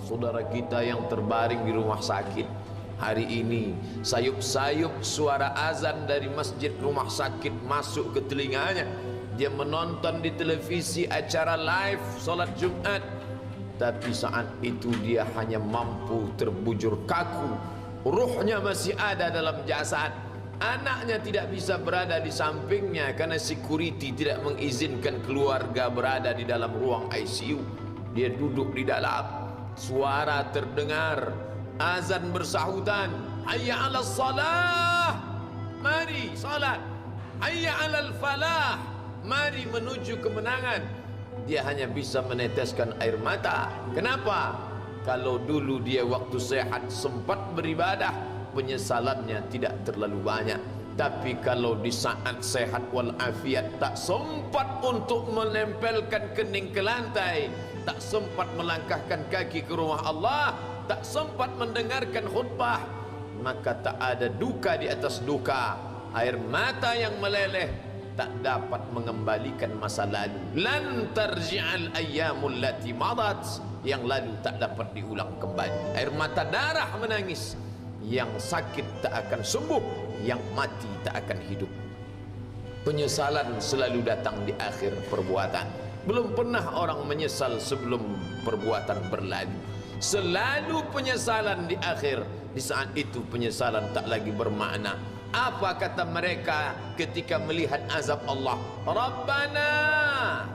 saudara kita yang terbaring di rumah sakit. Hari ini sayup-sayup suara azan dari masjid rumah sakit masuk ke telinganya. Dia menonton di televisi acara live solat Jumat, tapi saat itu dia hanya mampu terbujur kaku. Ruhnya masih ada dalam jasad. Anaknya tidak bisa berada di sampingnya karena security tidak mengizinkan keluarga berada di dalam ruang ICU. Dia duduk di dalam. Suara terdengar, azan bersahutan, hayya 'alas salah, mari salat, hayya 'alal falah, mari menuju kemenangan. Dia hanya bisa meneteskan air mata. Kenapa? Kalau dulu dia waktu sehat sempat beribadah, penyesalannya tidak terlalu banyak. Tapi kalau di saat sehat walafiat tak sempat untuk menempelkan kening ke lantai, tak sempat melangkahkan kaki ke rumah Allah, tak sempat mendengarkan khutbah, maka tak ada duka di atas duka. Air mata yang meleleh tak dapat mengembalikan masa lalu. Lan tarji'al ayyamul lati madat, yang lalu tak dapat diulang kembali. Air mata darah menangis. Yang sakit tak akan sembuh, yang mati tak akan hidup. Penyesalan selalu datang di akhir perbuatan. Belum pernah orang menyesal sebelum perbuatan berlalu. Selalu penyesalan di akhir. Di saat itu penyesalan tak lagi bermakna. Apa kata mereka ketika melihat azab Allah? Rabbana,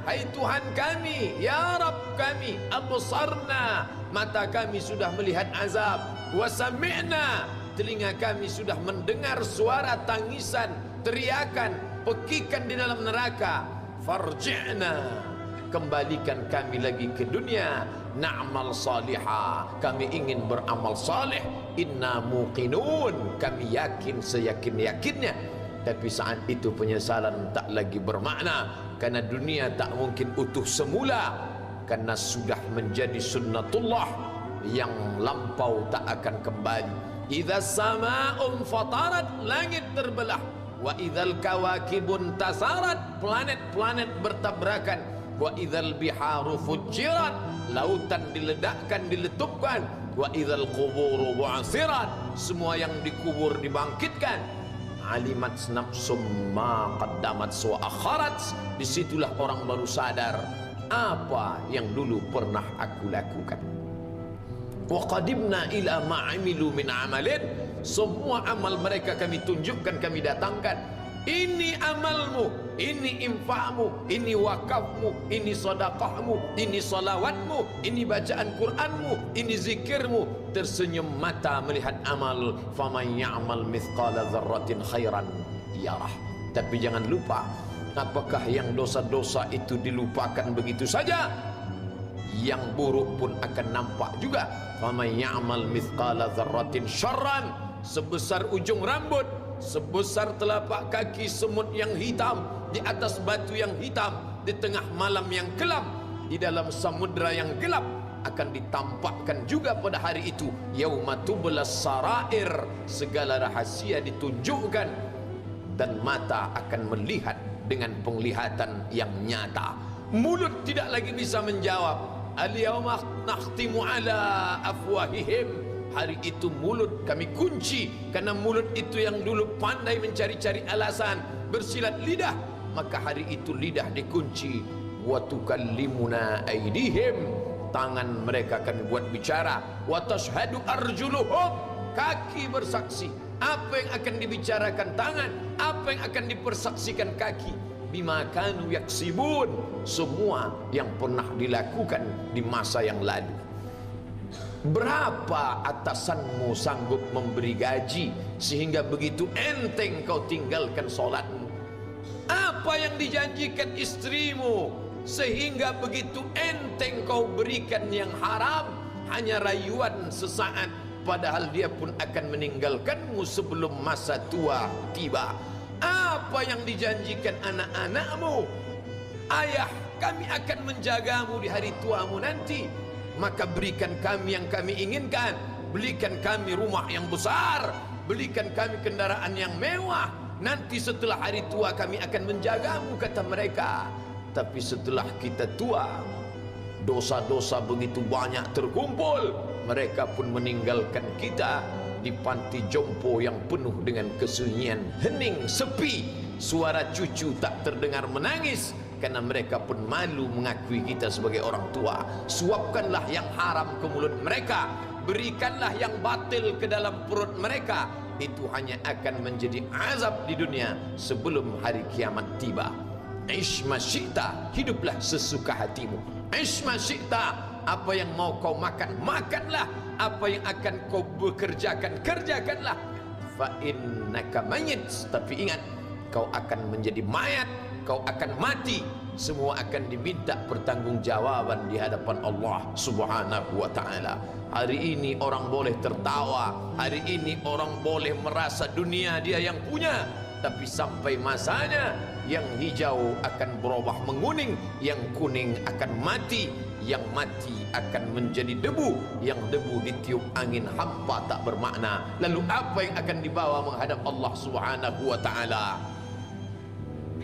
hai Tuhan kami, ya Rabb kami, absarna, mata kami sudah melihat azab, wa sami'na, telinga kami sudah mendengar suara tangisan, teriakan, pekikan di dalam neraka. Farji'na, kembalikan kami lagi ke dunia, na'mal salihah, kami ingin beramal saleh, inna muqinun, kami yakin seyakin-yakinnya. Tapi saat itu penyesalan tak lagi bermakna, karena dunia tak mungkin utuh semula, karena sudah menjadi sunnatullah yang lampau tak akan kembali. Idza sama'un fatarat, langit terbelah, wa idzal kawakibun tasarat, planet-planet bertabrakan, wa idzal biharu fujirat, lautan diledakkan, diletupkan, wa idzal quburu bu'asirat, semua yang dikubur dibangkitkan. Alimat nafsum ma qaddamat wa akharat, disitulah orang baru sadar apa yang dulu pernah aku lakukan. Wa qadimna ila ma amilu min amalin, semua amal mereka kami tunjukkan, kami datangkan. Ini amalmu, ini infakmu, ini wakafmu, ini sedekahmu, ini salawatmu, ini bacaan Qur'anmu, ini zikirmu. Tersenyum mata melihat amal. Faman ya'mal mithqala dzarratin khairan yarah. Tapi jangan lupa, apakah yang dosa-dosa itu dilupakan begitu saja? Yang buruk pun akan nampak juga. Faman ya'mal mithqala dzarratin syarran, sebesar ujung rambut, sebesar telapak kaki semut yang hitam, di atas batu yang hitam, di tengah malam yang gelap, di dalam samudra yang gelap, akan ditampakkan juga pada hari itu. Yauma tublas sarair, segala rahasia ditunjukkan, dan mata akan melihat dengan penglihatan yang nyata. Mulut tidak lagi bisa menjawab. Al-yauma nakhtimu ala afwahihim, hari itu mulut kami kunci, karena mulut itu yang dulu pandai mencari-cari alasan, bersilat lidah, maka hari itu lidah dikunci. Wa tukallimuna aydihim, tangan mereka kami buat bicara. Wa tashhadu arjuluhum, kaki bersaksi. Apa yang akan dibicarakan tangan, apa yang akan dipersaksikan kaki. Bima kanu yaksibun, semua yang pernah dilakukan di masa yang lalu. Berapa atasanmu sanggup memberi gaji sehingga begitu enteng kau tinggalkan solatmu? Apa yang dijanjikan istrimu sehingga begitu enteng kau berikan yang haram? Hanya rayuan sesaat, padahal dia pun akan meninggalkanmu sebelum masa tua tiba. Apa yang dijanjikan anak-anakmu? Ayah, kami akan menjagamu di hari tuamu nanti, maka berikan kami yang kami inginkan. Belikan kami rumah yang besar, belikan kami kendaraan yang mewah. Nanti setelah hari tua kami akan menjagamu, kata mereka. Tapi setelah kita tua, dosa-dosa begitu banyak terkumpul, mereka pun meninggalkan kita di panti jompo yang penuh dengan kesunyian, hening, sepi. Suara cucu tak terdengar menangis karena mereka pun malu mengakui kita sebagai orang tua. Suapkanlah yang haram ke mulut mereka, berikanlah yang batil ke dalam perut mereka. Itu hanya akan menjadi azab di dunia sebelum hari kiamat tiba. Ish masyita, hiduplah sesuka hatimu. Ish masyita, apa yang mau kau makan, makanlah. Apa yang akan kau bekerjakan, kerjakanlah. Fa innaka mayyit, tapi ingat, kau akan menjadi mayat, kau akan mati. Semua akan diminta pertanggungjawaban di hadapan Allah Subhanahu wa ta'ala. Hari ini orang boleh tertawa, hari ini orang boleh merasa dunia dia yang punya, tapi sampai masanya yang hijau akan berubah menguning, yang kuning akan mati, yang mati akan menjadi debu, yang debu ditiup angin hampa tak bermakna. Lalu apa yang akan dibawa menghadap Allah Subhanahu wa ta'ala?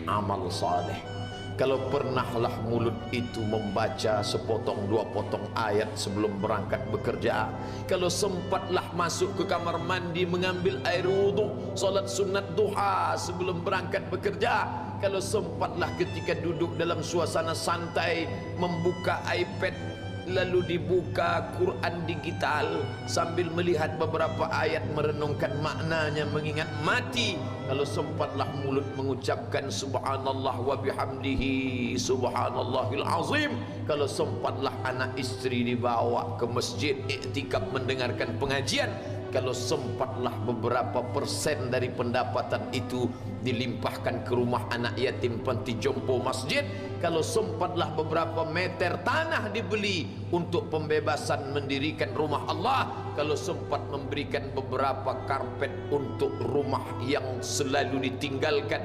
Amal saleh. Kalau pernahlah mulut itu membaca sepotong dua potong ayat sebelum berangkat bekerja, kalau sempatlah masuk ke kamar mandi mengambil air wudhu, solat sunat duha sebelum berangkat bekerja, kalau sempatlah ketika duduk dalam suasana santai membuka iPad lalu dibuka Quran digital sambil melihat beberapa ayat merenungkan maknanya, mengingat mati, kalau sempatlah mulut mengucapkan subhanallah wa bihamdihi subhanallahil azim, kalau sempatlah anak istri dibawa ke masjid iktikaf mendengarkan pengajian, kalau sempatlah beberapa persen dari pendapatan itu dilimpahkan ke rumah anak yatim panti jompo masjid, kalau sempatlah beberapa meter tanah dibeli untuk pembebasan mendirikan rumah Allah, kalau sempat memberikan beberapa karpet untuk rumah yang selalu ditinggalkan,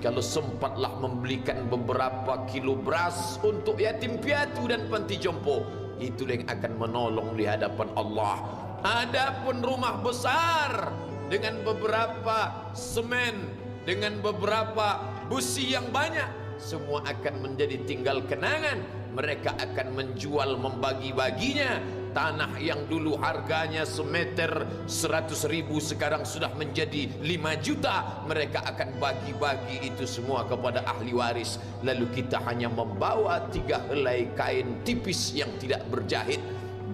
kalau sempatlah membelikan beberapa kilo beras untuk yatim piatu dan panti jompo, itu yang akan menolong di hadapan Allah. Adapun rumah besar dengan beberapa semen, dengan beberapa busi yang banyak, semua akan menjadi tinggal kenangan. Mereka akan menjual, membagi-baginya. Tanah yang dulu harganya semeter 100.000 sekarang sudah menjadi 5 juta. Mereka akan bagi-bagi itu semua kepada ahli waris. Lalu kita hanya membawa 3 helai kain tipis yang tidak berjahit,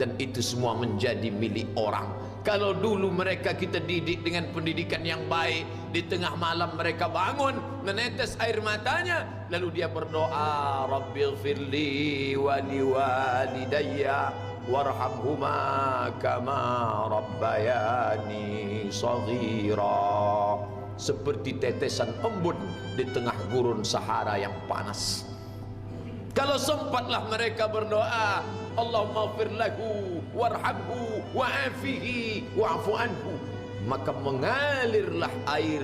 dan itu semua menjadi milik orang. Kalau dulu mereka kita didik dengan pendidikan yang baik, di tengah malam mereka bangun menetes air matanya, lalu dia berdoa, Rabbighfirli wa liwalidayya warhamhuma kama rabbayani shaghira, seperti tetesan embun di tengah gurun Sahara yang panas. Kalau sempatlah mereka berdoa, Allahumma ighfir lahu warhamhu wa'afihi wa'fu anhu, maka mengalirlah air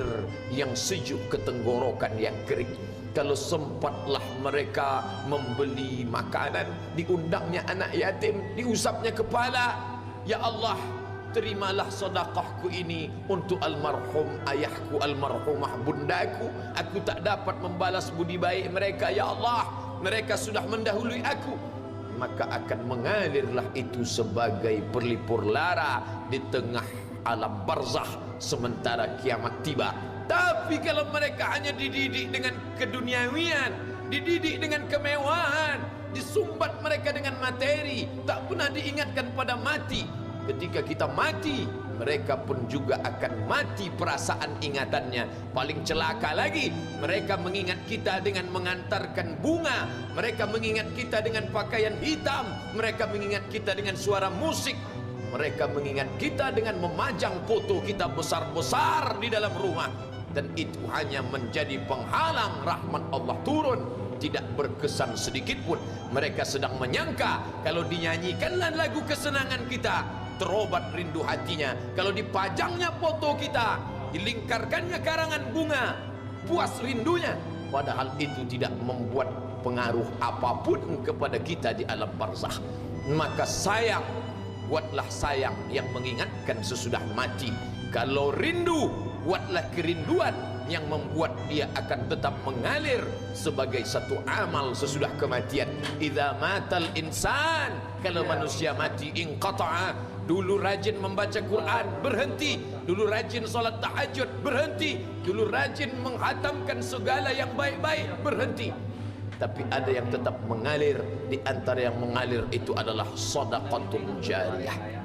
yang sejuk ke tenggorokan yang kering. Kalau sempatlah mereka membeli makanan, diundangnya anak yatim, diusapnya kepala, ya Allah, terimalah sedekahku ini untuk almarhum ayahku, almarhumah bundaku. Aku tak dapat membalas budi baik mereka, ya Allah, mereka sudah mendahului aku. Maka akan mengalirlah itu sebagai perlipur lara di tengah alam barzah sementara kiamat tiba. Tapi kalau mereka hanya dididik dengan keduniawian, dididik dengan kemewahan, disumbat mereka dengan materi, tak pernah diingatkan pada mati. Ketika kita mati, mereka pun juga akan mati perasaan ingatannya. Paling celaka lagi, mereka mengingat kita dengan mengantarkan bunga, mereka mengingat kita dengan pakaian hitam, mereka mengingat kita dengan suara musik, mereka mengingat kita dengan memajang foto kita besar-besar di dalam rumah. Dan itu hanya menjadi penghalang rahmat Allah turun, tidak berkesan sedikit pun. Mereka sedang menyangka kalau dinyanyikanlah lagu kesenangan kita, terobat rindu hatinya. Kalau dipajangnya foto kita, dilingkarkannya karangan bunga, puas rindunya. Padahal itu tidak membuat pengaruh apapun kepada kita di alam barzakh. Maka sayang, buatlah sayang yang mengingatkan sesudah mati. Kalau rindu, buatlah kerinduan yang membuat dia akan tetap mengalir sebagai satu amal sesudah kematian. Idza matal insan, kalau manusia mati, inqata'a. Dulu rajin membaca Quran, berhenti. Dulu rajin solat tahajud, berhenti. Dulu rajin menghatamkan segala yang baik-baik, berhenti. Tapi ada yang tetap mengalir. Di antara yang mengalir itu adalah shadaqatul jariyah.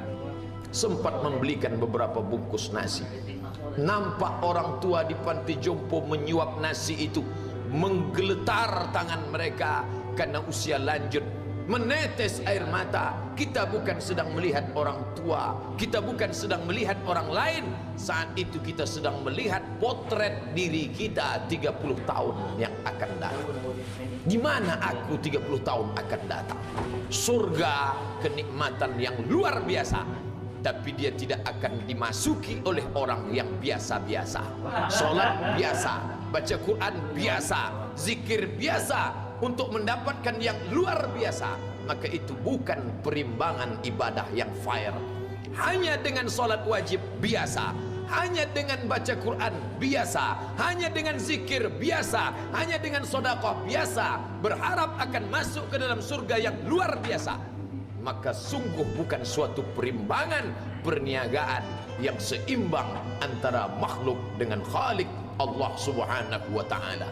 Sempat membelikan beberapa bungkus nasi. Nampak orang tua di panti jompo menyuap nasi itu, menggeletar tangan mereka karena usia lanjut, menetes air mata. Kita bukan sedang melihat orang tua, kita bukan sedang melihat orang lain. Saat itu kita sedang melihat potret diri kita 30 tahun yang akan datang. Di mana aku 30 tahun akan datang? Surga, kenikmatan yang luar biasa, tapi dia tidak akan dimasuki oleh orang yang biasa-biasa. Salat biasa, baca Quran biasa, zikir biasa, untuk mendapatkan yang luar biasa, maka itu bukan perimbangan ibadah yang fair. Hanya dengan salat wajib biasa, hanya dengan baca Quran biasa, hanya dengan zikir biasa, hanya dengan sedekah biasa, berharap akan masuk ke dalam surga yang luar biasa, maka sungguh bukan suatu perimbangan perniagaan yang seimbang antara makhluk dengan Khalik Allah Subhanahu wa taala.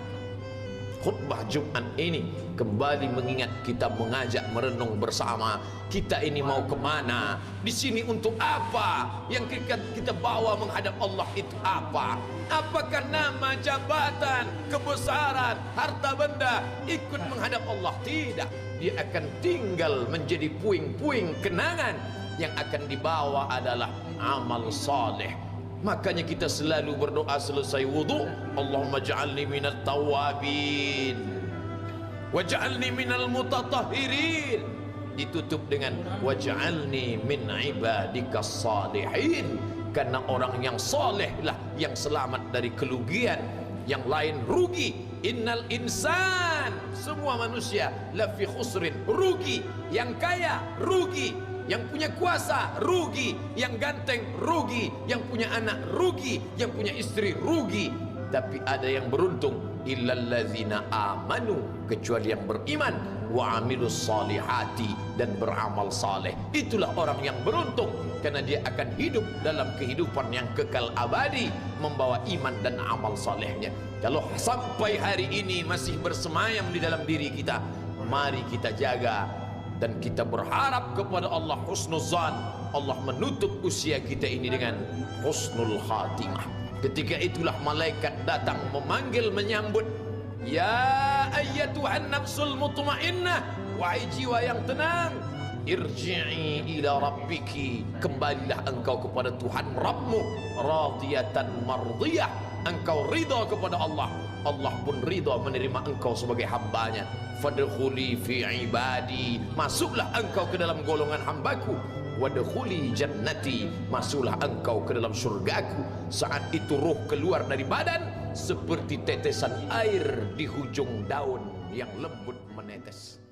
Khutbah Jumat ini kembali mengingat kita, mengajak merenung bersama. Kita ini mau kemana? Di sini untuk apa? Yang kita bawa menghadap Allah itu apa? Apakah nama, jabatan, kebesaran, harta benda ikut menghadap Allah? Tidak. Dia akan tinggal menjadi puing-puing kenangan. Yang akan dibawa adalah amal saleh. Makanya kita selalu berdoa selesai wudu, Allahumma ja'alni minat tawabin waj'alni minal mutatahhirin. Ditutup dengan waj'alni min ibadikas salihin. Karena orang yang saleh lah yang selamat dari kerugian, yang lain rugi. Innal insan, semua manusia lafi khusrin, rugi. Yang kaya rugi, yang punya kuasa rugi, yang ganteng rugi, yang punya anak rugi, yang punya istri rugi. Tapi ada yang beruntung, illallazina amanu, kecuali yang beriman, wa amilus salihati, dan beramal saleh. Itulah orang yang beruntung, karena dia akan hidup dalam kehidupan yang kekal abadi, membawa iman dan amal salehnya. Kalau sampai hari ini masih bersemayam di dalam diri kita, mari kita jaga. Dan kita berharap kepada Allah husnuzan, Allah menutup usia kita ini dengan husnul khatimah. Ketika itulah malaikat datang memanggil, menyambut, ya ayyatuhan nafsul mutmainnah, wahai jiwa yang tenang, irji'i ila rabbiki, kembalilah engkau kepada Tuhan Rabbmu, radiyatan mardiyah, engkau ridha kepada Allah, Allah pun ridha menerima engkau sebagai hambanya. Fadkhuli fi ibadi, masuklah engkau ke dalam golongan hambaku. Wadkhuli jannati, masuklah engkau ke dalam surgaku. Saat itu ruh keluar dari badan seperti tetesan air di hujung daun yang lembut menetes.